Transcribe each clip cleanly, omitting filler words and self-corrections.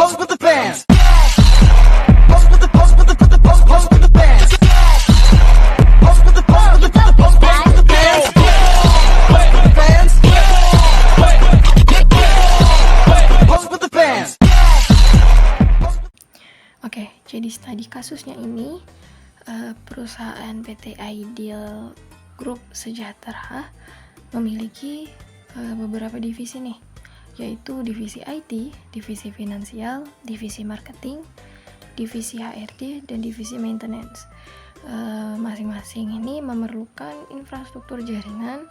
pose with the bands. Pose with the pose with the pose with the bands. Pose with the pose with the pose with the bands. Pose with the bands. Pose with the bands. Oke, jadi studi kasusnya ini perusahaan PT Ideal Group Sejahtera memiliki beberapa divisi nih, yaitu divisi IT, divisi finansial, divisi marketing, divisi HRD, dan divisi maintenance. Masing-masing ini memerlukan infrastruktur jaringan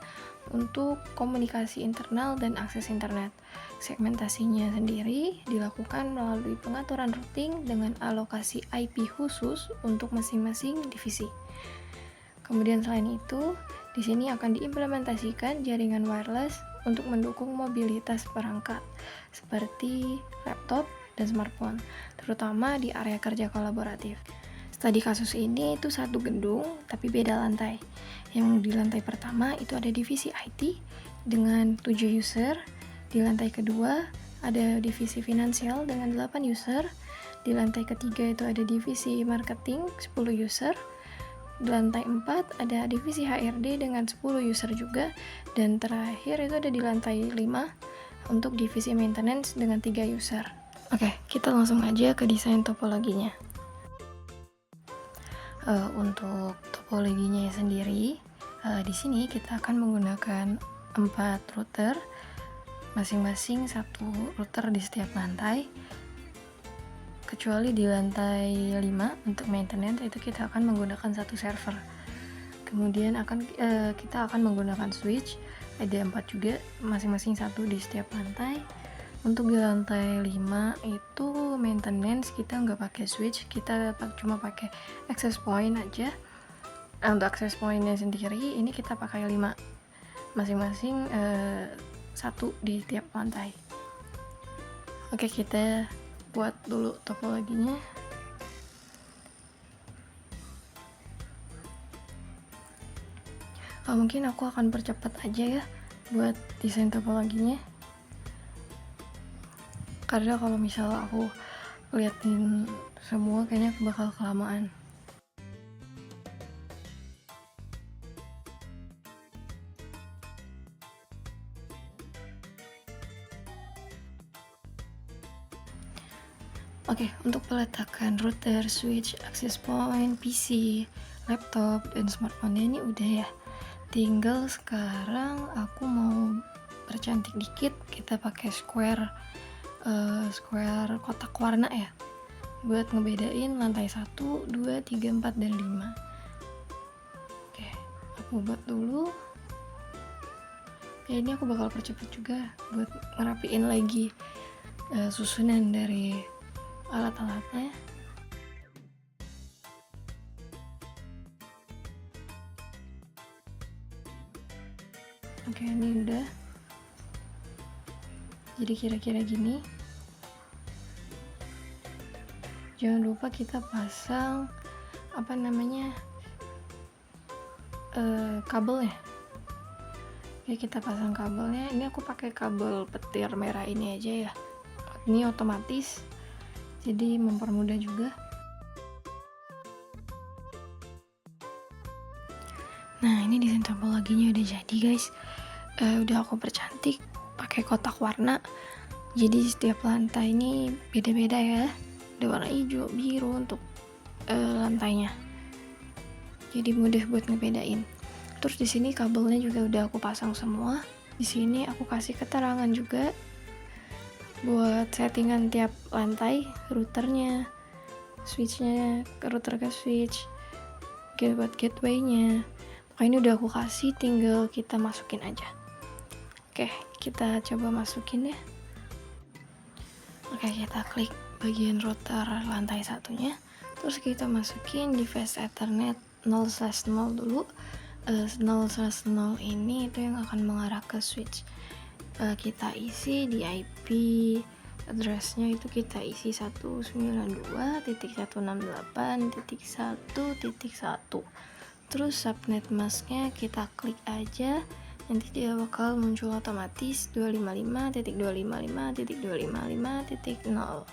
untuk komunikasi internal dan akses internet. Segmentasinya sendiri dilakukan melalui pengaturan routing dengan alokasi IP khusus untuk masing-masing divisi. Kemudian selain itu, di sini akan diimplementasikan jaringan wireless untuk mendukung mobilitas perangkat seperti laptop dan smartphone, terutama di area kerja kolaboratif. Studi kasus ini itu satu gedung tapi beda lantai. Yang di lantai pertama itu ada divisi IT dengan 7 user, di lantai kedua ada divisi finansial dengan 8 user, di lantai ketiga itu ada divisi marketing 10 user, di lantai 4 ada divisi HRD dengan 10 user juga, dan terakhir itu ada di lantai 5 untuk divisi maintenance dengan 3 user. Oke, kita langsung aja ke desain topologinya. Untuk topologinya sendiri, di sini kita akan menggunakan 4 router, masing-masing satu router di setiap lantai, kecuali di lantai 5 untuk maintenance itu kita akan menggunakan satu server. Kemudian kita akan menggunakan switch, ada 4 juga, masing-masing satu di setiap lantai. Untuk di lantai 5 itu maintenance kita nggak pakai switch, kita cuma pakai access point aja. Untuk access pointnya sendiri ini kita pakai 5, masing-masing satu di tiap lantai. Oke, kita buat dulu topologinya. Mungkin aku akan percepat aja ya buat desain topologinya, karena kalau misalnya aku liatin semua kayaknya bakal kelamaan. Oke, untuk peletakan router, switch, access point, PC, laptop, dan smartphone ini udah ya. Tinggal sekarang aku mau percantik dikit, kita pakai square kotak warna ya, buat ngebedain lantai 1, 2, 3, 4, dan 5. Oke, aku buat dulu. Ya, ini aku bakal percepat juga buat ngerapiin lagi susunan dari alat-alatnya. Oke, ini udah. Jadi kira-kira gini. Jangan lupa kita pasang kabelnya. Oke, kita pasang kabelnya. Ini aku pakai kabel petir merah ini aja ya. Ini otomatis, jadi mempermudah juga. Nah, ini desain topologinya udah jadi guys. Udah aku percantik pakai kotak warna. Jadi setiap lantai ini beda-beda ya. Ada warna hijau, biru untuk lantainya. Jadi mudah buat ngebedain. Terus di sini kabelnya juga udah aku pasang semua. Di sini aku kasih keterangan juga buat settingan tiap lantai, routernya, switchnya, router ke switch, buat gateway-nya. Pokoknya ini udah aku kasih, tinggal kita masukin aja. Oke, kita coba masukin ya. Oke, kita klik bagian router lantai satunya, terus kita masukin device Ethernet 0/0 dulu. 0/0 ini itu yang akan mengarah ke switch. Kita isi di IP address-nya itu kita isi 192.168.1.1. Terus subnet mask-nya kita klik aja, nanti dia bakal muncul otomatis 255.255.255.0.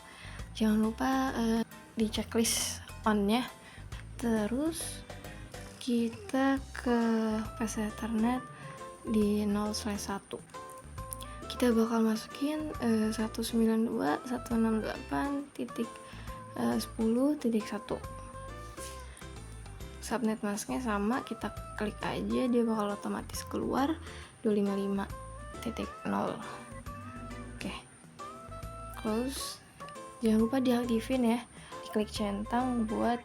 jangan lupa di checklist on-nya. Terus kita ke PC Ethernet di 0/1. Kita bakal masukin 192.168.10.1. Subnet masknya sama, kita klik aja, dia bakal otomatis keluar 255.0. Oke, close. Jangan lupa diaktifin ya, diklik centang buat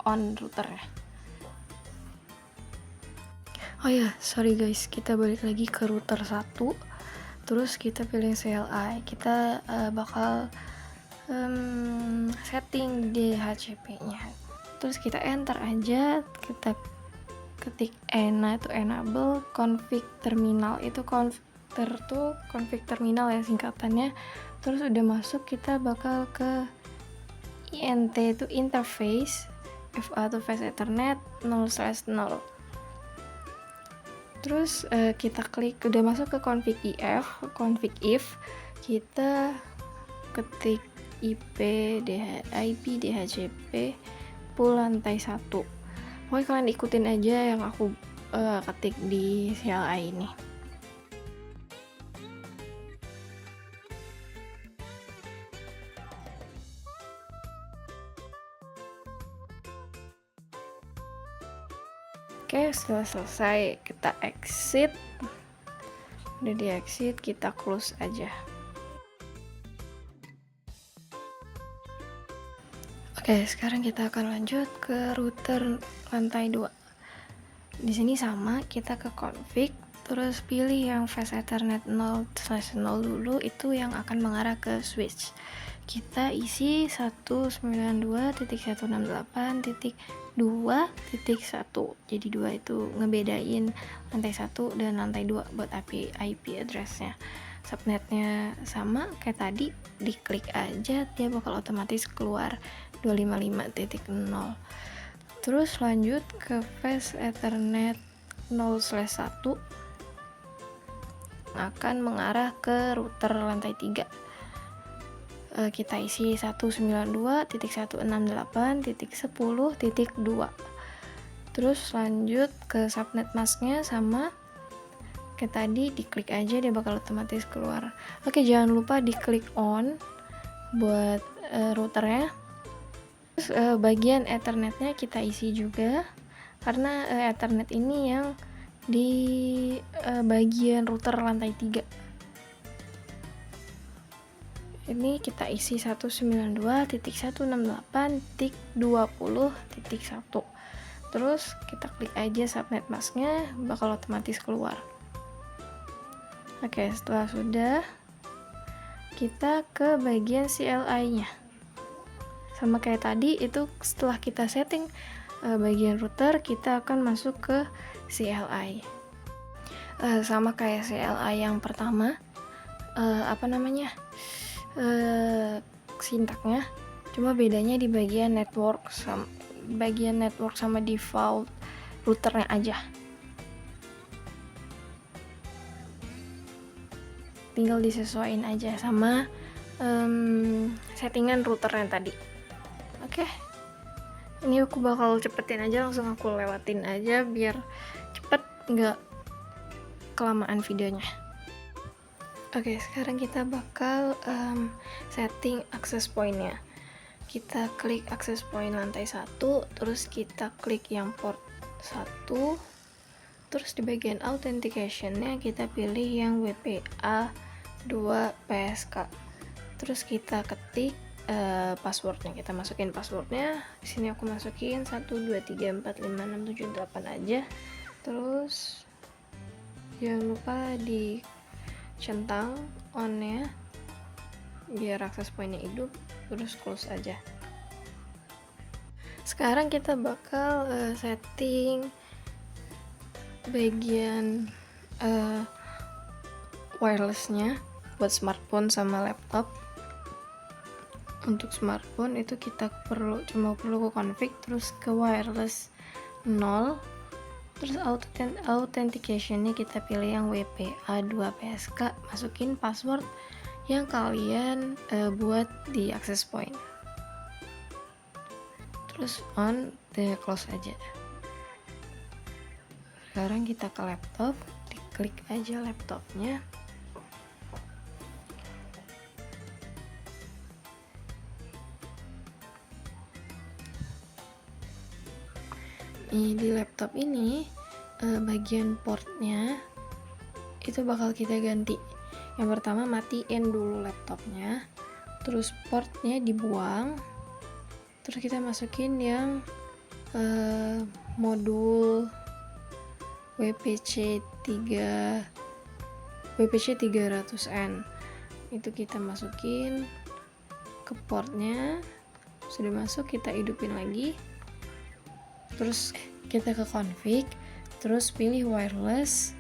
on router ya. Oh ya, sorry guys, kita balik lagi ke router 1. Terus kita pilih CLI. Kita bakal setting DHCP-nya. Terus kita enter aja, kita ketik ENA itu enable, config terminal itu config terminal ya singkatannya. Terus udah masuk, kita bakal ke INT itu interface, FA itu face Ethernet 0/0. Terus kita klik, udah masuk ke config if, kita ketik IP DHCP pool lantai 1. Pokoknya kalian ikutin aja yang aku ketik di CLI ini. Oke, setelah selesai kita exit. Udah di exit, kita close aja. Oke, sekarang kita akan lanjut ke router lantai 2. Di sini sama, kita ke config, terus pilih yang face Ethernet 0/0 dulu, itu yang akan mengarah ke switch. Kita isi 192.168.2.1. Jadi 2 itu ngebedain lantai 1 dan lantai 2 buat IP address-nya. Subnetnya sama kayak tadi, diklik aja, dia bakal otomatis keluar 255.0. Terus lanjut ke face Ethernet 0/1, akan mengarah ke router lantai 3. Kita isi 192.168.10.2. Terus lanjut ke subnet masknya sama kayak tadi, diklik aja, dia bakal otomatis keluar. Oke, jangan lupa diklik on buat routernya. Terus bagian Ethernetnya kita isi juga, karena Ethernet ini yang di bagian router lantai 3. Ini kita isi 192.168.20.1. Terus kita klik aja subnet masknya, bakal otomatis keluar. Oke, setelah sudah, kita ke bagian CLI-nya. Sama kayak tadi, itu setelah kita setting bagian router, kita akan masuk ke CLI. Sama kayak CLI yang pertama, sintaknya, cuma bedanya di bagian network sama default routernya aja. Tinggal disesuaikan aja sama settingan routernya tadi. Oke, ini aku bakal cepetin aja, langsung aku lewatin aja biar cepet, nggak kelamaan videonya. Oke, sekarang kita bakal setting access point-nya. Kita klik access point lantai 1, terus kita klik yang port 1. Terus di bagian authentication-nya kita pilih yang WPA 2 PSK. Terus kita ketik passwordnya, kita masukin passwordnya. Di sini aku masukin 123456788 aja. Terus jangan lupa di centang on-nya biar access point-nya hidup. Terus close aja. Sekarang kita bakal setting bagian wirelessnya buat smartphone sama laptop. Untuk smartphone itu kita cuma perlu ke config, terus ke wireless 0. Terus authentication-nya kita pilih yang WPA 2 PSK, masukin password yang kalian buat di access point. Terus on, close aja. Sekarang kita ke laptop, diklik aja laptopnya. Di laptop ini bagian portnya itu bakal kita ganti. Yang pertama matiin dulu laptopnya, terus portnya dibuang, terus kita masukin yang modul WPC 300N. Itu kita masukin ke portnya. Sudah masuk, kita hidupin lagi. Terus kita ke config, terus pilih wireless,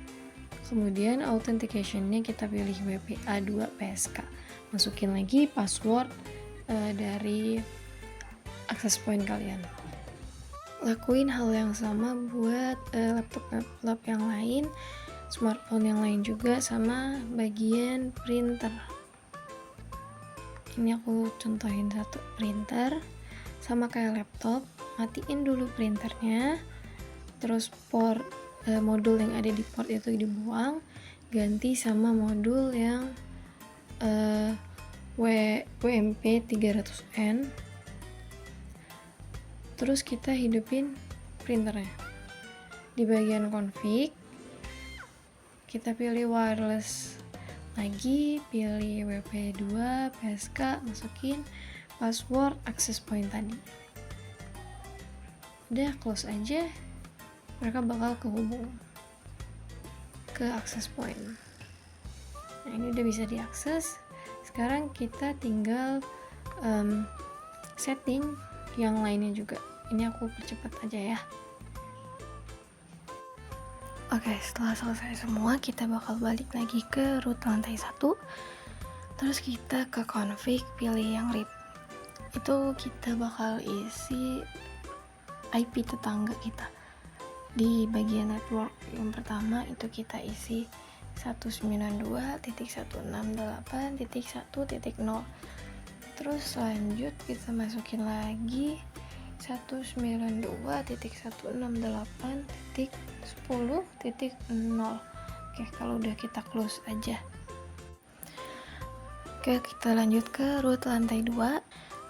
kemudian authentication-nya kita pilih WPA2 PSK. Masukin lagi password dari access point kalian. Lakuin hal yang sama buat laptop yang lain, smartphone yang lain juga, sama bagian printer. Ini aku contohin satu printer, sama kayak laptop. Matiin dulu printernya, terus port modul yang ada di port itu dibuang, ganti sama modul yang WMP 300N. Terus kita hidupin printernya. Di bagian config kita pilih wireless lagi, pilih WP2 PSK, masukin password access point tadi. Udah, close aja, mereka bakal kehubung ke access point. Nah, ini udah bisa diakses. Sekarang kita tinggal setting yang lainnya juga. Ini aku percepat aja ya. Oke, setelah selesai semua, kita bakal balik lagi ke root lantai 1. Terus kita ke config, pilih yang RIP. Itu kita bakal isi IP tetangga kita. Di bagian network yang pertama itu kita isi 192.168.1.0. Terus lanjut kita masukin lagi 192.168.10.0. Oke, kalau udah kita close aja. Oke, kita lanjut ke root lantai 2.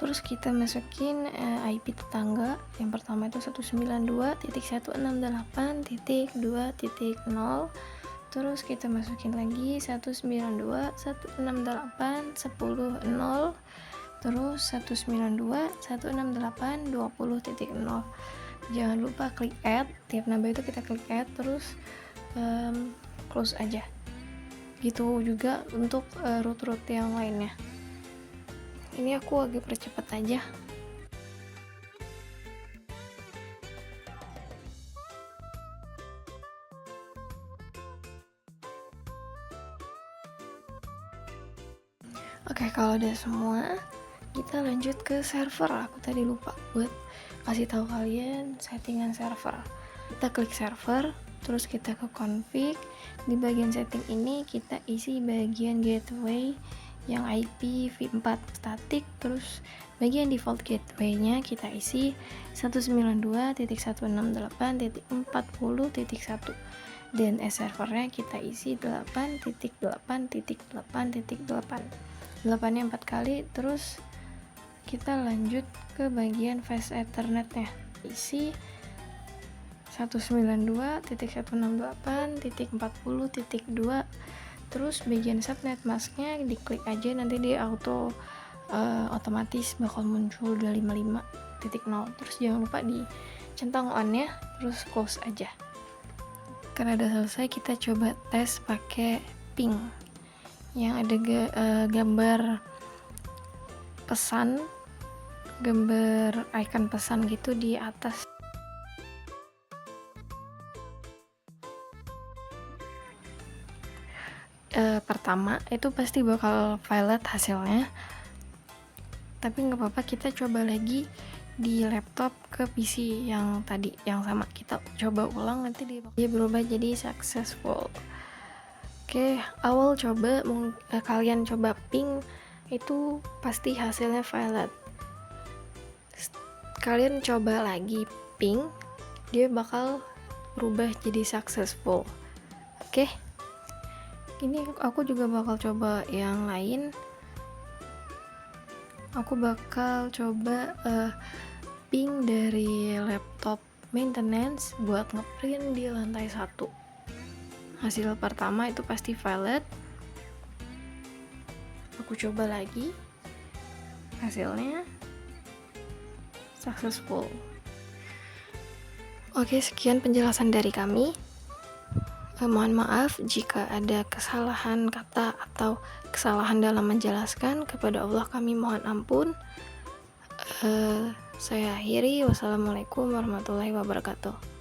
Terus kita masukin IP tetangga. Yang pertama itu 192.168.2.0. Terus kita masukin lagi 192.168.10.0. Terus 192.168.20.0. Jangan lupa klik add. Tiap nambah itu kita klik add, terus close aja. Gitu juga untuk root-root yang lainnya. Ini aku agak percepat aja. Oke, kalau udah semua, kita lanjut ke server. Aku tadi lupa buat kasih tahu kalian settingan server. Kita klik server, terus kita ke config. Di bagian setting ini kita isi bagian gateway yang IP v4 static, terus bagian default gateway-nya kita isi 192.168.40.1 dan servernya kita isi 8.8.8.8. 8-nya 4 kali. Terus kita lanjut ke bagian fast ethernetnya, isi 192.168.40.2. Terus bagian subnet masknya diklik aja, nanti dia otomatis bakal muncul 255.0. Terus jangan lupa dicentang on ya, terus close aja. Karena udah selesai, kita coba tes pakai ping yang ada gambar pesan, gambar icon pesan gitu di atas. Pertama itu pasti bakal violet hasilnya, tapi nggak apa-apa, kita coba lagi di laptop ke PC yang tadi yang sama, kita coba ulang, nanti dia berubah jadi successful. Oke, awal coba kalian coba pink itu pasti hasilnya violet. Kalian coba lagi pink, dia bakal berubah jadi successful. Oke, ini aku juga bakal coba yang lain. Aku bakal coba pink dari laptop maintenance buat ngeprint di lantai 1. Hasil pertama itu pasti violet. Aku coba lagi, hasilnya successful. Oke, sekian penjelasan dari kami. Mohon maaf jika ada kesalahan kata atau kesalahan dalam menjelaskan. Kepada Allah kami mohon ampun. Saya akhiri. Wassalamualaikum warahmatullahi wabarakatuh.